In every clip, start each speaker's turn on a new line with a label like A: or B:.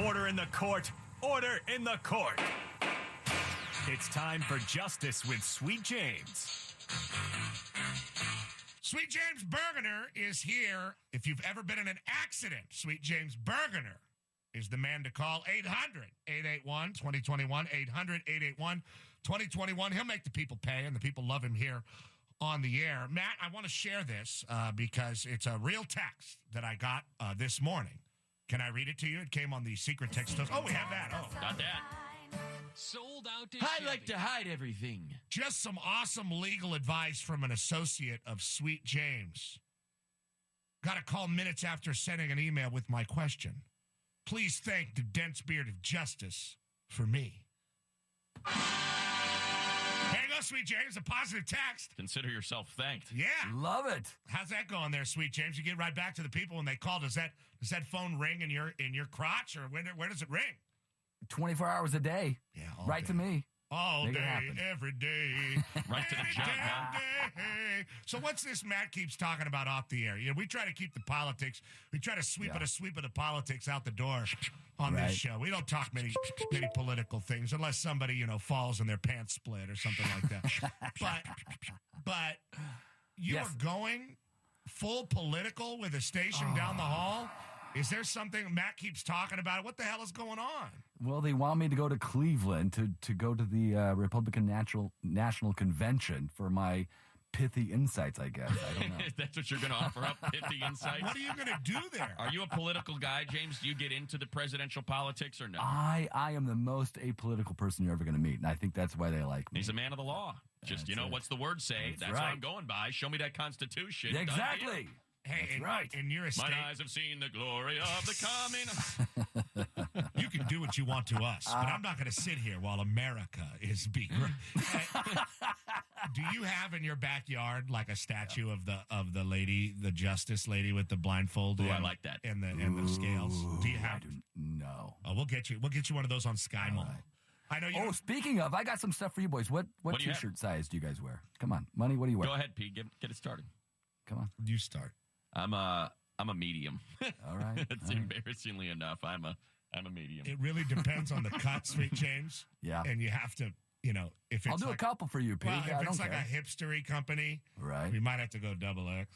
A: Order in the court. Order in the court. It's time for Justice with Sweet James.
B: Sweet James Bergener is here. If you've ever been in an accident, Sweet James Bergener is the man to call. 800-881-2021. 800-881-2021. He'll make the people pay, and the people love him here on the air. Matt, I want to share this because it's a real text that I got this morning. Can I read it to you? It came on the secret text. Oh, we have that. Oh,
C: got that. Sold out to
D: I
C: Chevy.
D: like to hide everything.
B: Just some awesome legal advice from an associate of Sweet James. Got a call minutes after sending an email with my question. Please thank the dense beard of justice for me. There you go, Sweet James. A positive text.
C: Consider yourself thanked.
B: Yeah.
D: Love it.
B: How's that going there, Sweet James? You get right back to the people when they call. Does that phone ring in your crotch, or where does it ring?
D: 24 hours a day.
B: Yeah,
D: right
B: day.
D: to me.
B: All
D: Make it
B: day,
D: happen.
B: every day.
C: Right to the job, huh?
B: Day. So what's this Matt keeps talking about off the air? You know, we try to keep the politics. We try to sweep of the politics out the door on this show. We don't talk many political things unless somebody, falls and their pants split or something like that. but you are going full political with a station down the hall? Is there something Matt keeps talking about? What the hell is going on?
D: Well, they want me to go to Cleveland to go to the Republican National Convention for my pithy insights, I guess. I don't know.
C: That's what you're going to offer up, pithy insights?
B: What are you going to do there?
C: Are you a political guy, James? Do you get into the presidential politics or no?
D: I am the most apolitical person you're ever going to meet, and I think that's why they like me.
C: He's a man of the law. Just, what's the word say? That's what
D: right.
C: I'm going by. Show me that Constitution.
D: Exactly.
B: Hey,
D: right.
B: In your estate,
C: My eyes have seen the glory of the coming.
B: You can do what you want to us, but I'm not going to sit here while America is being. Do you have in your backyard like a statue of the lady, the justice lady with the blindfold?
C: Ooh, I like that.
B: And the scales. Do you have?
D: No.
B: Oh, we'll get you one of those on Sky Mall.
D: Right.
B: I know you.
D: Speaking of, I got some stuff for you boys. What T-shirt size do you guys wear? Come on, Money. What do you wear?
C: Go ahead, Pete. Get it started.
D: Come on.
B: You start.
C: I'm a medium.
D: All right.
C: It's embarrassingly enough. I'm a medium.
B: It really depends on the cut, Sweet James.
D: Yeah.
B: And you have to, if it's
D: I'll do a couple for you, Pete.
B: Well,
D: I
B: if it's
D: don't
B: like
D: care.
B: a hipstery company,
D: Right.
B: we might have to go XXL.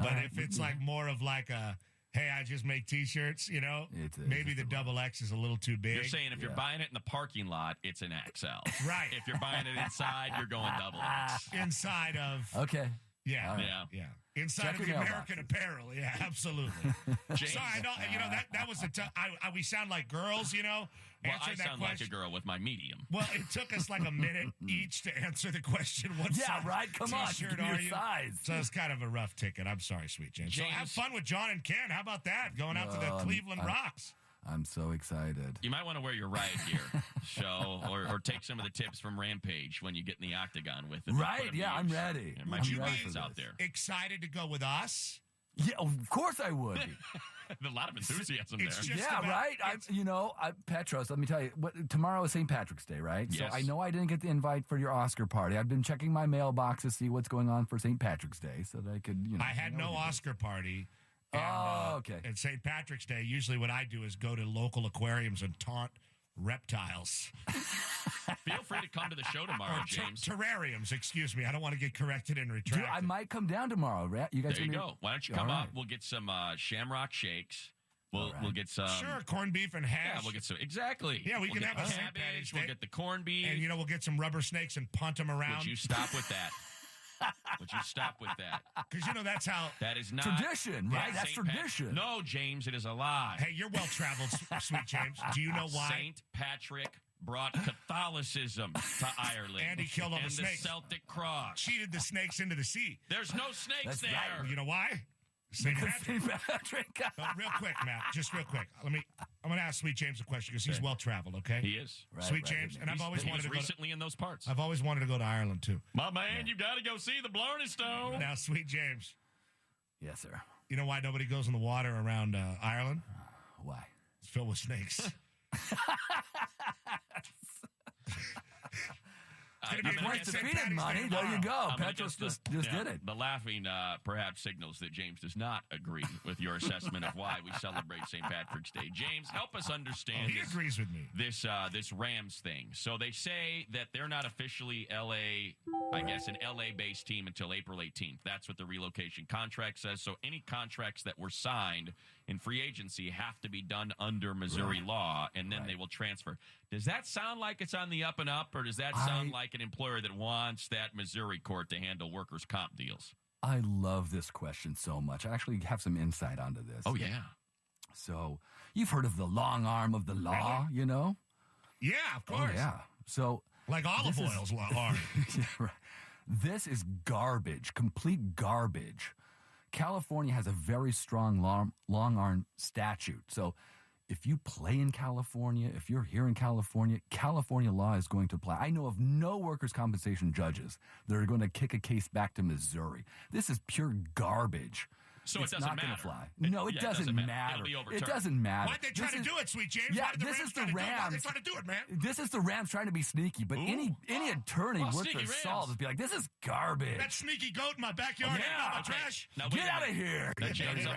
B: But if it's like more of like a, hey, I just make T-shirts, maybe the XXL is a little too big.
C: You're saying if you're buying it in the parking lot, it's an XL.
B: Right.
C: If you're buying it inside, you're going XX.
B: Inside of.
D: Okay.
B: Yeah.
C: Right.
B: Yeah. Inside
D: Check
B: of the
D: your
B: American
D: mailboxes.
B: Apparel. Yeah, absolutely.
C: James,
B: Sorry, I know, that was we sound like girls,
C: well, I
B: answering that
C: sound like a
B: question.
C: girl with my medium.
B: Well, it took us like a minute each to answer the question. What size
D: Come on.
B: T-shirt
D: Give me
B: are
D: your
B: you?
D: size.
B: So it's kind of a rough ticket. I'm sorry, Sweet James. So have fun with John and Ken. How about that? Going out to the Cleveland Rocks.
D: I'm so excited.
C: You might want to wear your riot gear, or take some of the tips from Rampage when you get in the octagon with it.
D: Right, yeah, I'm ready.
C: There might
B: Would
C: be
B: you
C: riots
B: be
C: out there.
B: excited to go with us?
D: Yeah, of course I would.
C: A lot of enthusiasm
B: It's
C: there.
B: just
D: Yeah,
B: about-
D: right. Petros, let me tell you. Tomorrow is St. Patrick's Day, right?
C: Yes.
D: So I know I didn't get the invite for your Oscar party. I've been checking my mailbox to see what's going on for St. Patrick's Day, so that I could,
B: I had no Oscar party. And,
D: okay.
B: And St. Patrick's Day, usually what I do is go to local aquariums and taunt reptiles.
C: Feel free to come to the show tomorrow,
B: Or
C: James.
B: terrariums, excuse me. I don't want to get corrected and
D: Dude,
B: retracted.
D: I might come down tomorrow, right? You guys
C: There you
D: gonna-
C: go. Why don't you come
D: All
C: up?
D: right.
C: We'll get some shamrock shakes. We'll
D: right.
C: we'll get some.
B: Sure, corned beef and hash.
C: Yeah, we'll get some. Exactly.
B: Yeah, we
C: We'll
B: can
C: get
B: have a
C: the
B: St. Patty's
C: cabbage.
B: Day.
C: We'll get the corned beef.
B: And, we'll get some rubber snakes and punt them around.
C: Would you stop with that? Would you stop with that?
B: Because, that's how...
C: That is not
D: Tradition, right? That's
C: Saint Pat-
D: tradition.
C: No, James, it is a lie.
B: Hey, you're well-traveled, Sweet James. Do you know why?
C: Saint Patrick brought Catholicism to Ireland.
B: And he killed all the
C: and
B: snakes.
C: the Celtic cross.
B: Cheated the snakes into the sea.
C: There's no snakes
D: That's
C: there.
D: right.
B: You know why? St. Patrick.
D: St. Patrick.
B: Real quick, Matt. Just real quick. I'm going to ask Sweet James a question because he's well-traveled, okay?
C: He is.
D: Right,
B: Sweet
D: right,
B: James.
D: right.
B: And I've always
C: He
B: wanted
C: was
B: to go to...
C: recently in those parts.
B: I've always wanted to go to Ireland, too.
C: My man, you got to go see the Blarney Stone.
B: Now, Sweet James,
D: Yes, sir.
B: you know why nobody goes in the water around Ireland?
D: Why?
B: It's filled with snakes. going to be a great St.
D: defeated
B: Patty's
D: money.
B: Day
D: There you
B: tomorrow.
D: go. Petros just did it.
C: The laughing perhaps signals that James does not agree with your assessment of why we celebrate St. Patrick's Day. James, help us understand
B: He agrees with me.
C: this Rams thing. So they say that they're not officially an LA-based team until April 18th. That's what the relocation contract says. So any contracts that were signed in free agency have to be done under Missouri law, and then they will transfer. Does that sound like it's on the up and up, or does that sound like an employer that wants that Missouri court to handle workers' comp deals?
D: I love this question so much. I actually have some insight onto this.
C: Oh, yeah.
D: So you've heard of the long arm of the law, you know?
B: Yeah, of course.
D: Oh, yeah. So
B: Like olive oil's hard.
D: Yeah, right. This is garbage, complete garbage. California has a very strong long arm statute. So if you play in California, if you're here in California, California law is going to apply. I know of no workers' compensation judges that are going to kick a case back to Missouri. This is pure garbage.
C: So
D: it's
C: it doesn't
D: not going
C: matter.
D: to fly. No, it doesn't matter.
C: It'll be overturned.
D: It doesn't matter.
B: Why'd they try to do it, Sweet James?
D: Yeah,
B: Why did the
D: this
B: Rams
D: is
B: try
D: the
B: to do it? Why'd they
D: Rams.
B: try to do it, man?
D: This is the Rams trying to be sneaky, but any attorney worth
C: sneaky
D: their
C: Rams.
D: salt would be like, this is garbage.
B: That sneaky goat in my backyard ate all my trash.
C: Now, wait
D: Get
C: a
D: out of
C: minute.
D: here.
C: Now, James,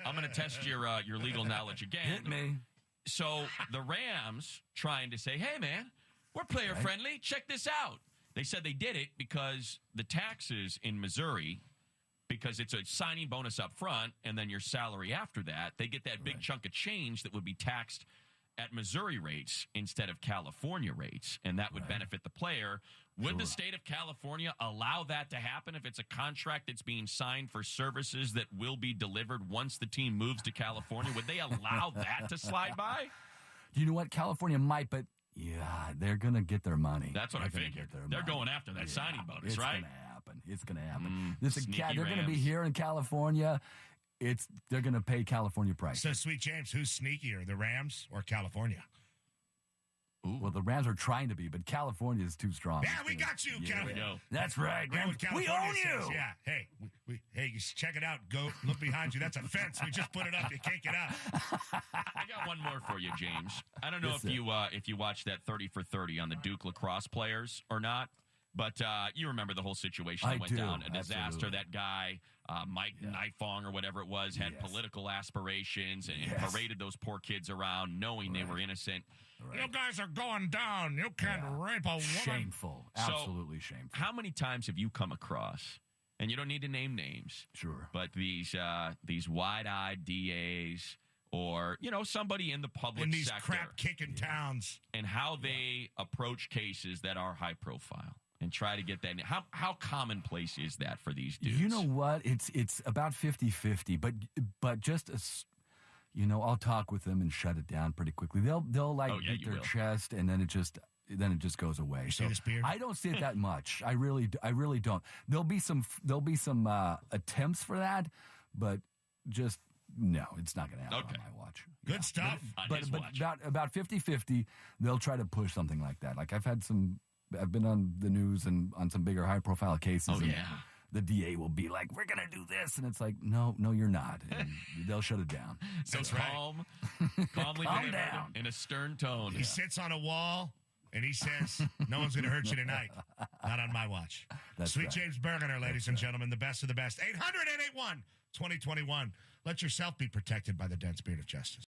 C: I'm going to test your legal knowledge again.
D: Hit me.
C: So the Rams trying to say, hey, man, we're player friendly. Check this out. They said they did it because the taxes in Missouri, because it's a signing bonus up front and then your salary after that, they get that big chunk of change that would be taxed at Missouri rates instead of California rates, and that would benefit the player. Would the state of California allow that to happen if it's a contract that's being signed for services that will be delivered once the team moves to California? Would they allow that to slide by?
D: You know what? California might, but they're going to get their money.
C: That's what
D: They're
C: I
D: gonna
C: figured.
D: get their
C: They're
D: money.
C: going after that signing bonus,
D: it's
C: right?
D: It's going to happen. It's going to happen.
C: Sneaky
D: They're going to be
C: Rams.
D: here in California. They're going to pay California price.
B: So, Sweet James, who's sneakier, the Rams or California?
D: Well, the Rams are trying to be, but California is too strong.
B: Yeah, we got you, California.
C: go.
D: That's right.
B: Yeah,
D: Rams.
B: what
D: We
B: California
D: own you.
B: says, yeah. Hey, hey, you check it out. Go look behind you. That's a fence. We just put it up. You can't get out.
C: I got one more for you, James. I don't know
D: Yes,
C: if you watched that 30 for 30 on the Duke lacrosse players or not, but you remember the whole situation that
D: I
C: went
D: do,
C: down. A disaster.
D: absolutely.
C: That guy, Mike Nifong or whatever it was, had
D: Yes.
C: political aspirations and
D: Yes.
C: paraded those poor kids around knowing they were innocent.
B: You guys are going down. You can't rape a woman.
D: Shameful.
C: So,
D: Absolutely shameful.
C: How many times have you come across, and you don't need to name names,
D: Sure.
C: but these wide-eyed DAs or, somebody in the public
B: In these
C: sector
B: crap-kicking towns.
C: and how they approach cases that are high profile and try to get that. How commonplace is that for these dudes?
D: You know what? It's about 50-50, but just as I'll talk with them and shut it down pretty quickly. They'll beat their chest, and then it just goes away.
B: You see this beard?
D: I don't see it that much. I really don't. There'll be some attempts for that, but just no, it's not going to happen on my watch.
B: Good stuff.
C: On his
D: But
C: watch.
D: about 50-50, they'll try to push something like that. Like I've been on the news and on some bigger high profile cases.
C: Oh,
D: and
C: yeah.
D: The DA will be like, we're going to do this. And it's like, no, you're not. And they'll shut it down.
C: So
B: That's right.
C: calmly
D: Calm
C: delivered
D: down.
C: in a stern tone.
B: He sits on a wall and he says, no one's going to hurt you tonight. Not on my watch.
D: That's
B: Sweet
D: right.
B: James Bergener, ladies and gentlemen, the best of the best. 800-881-2021. Let yourself be protected by the dense beard of justice.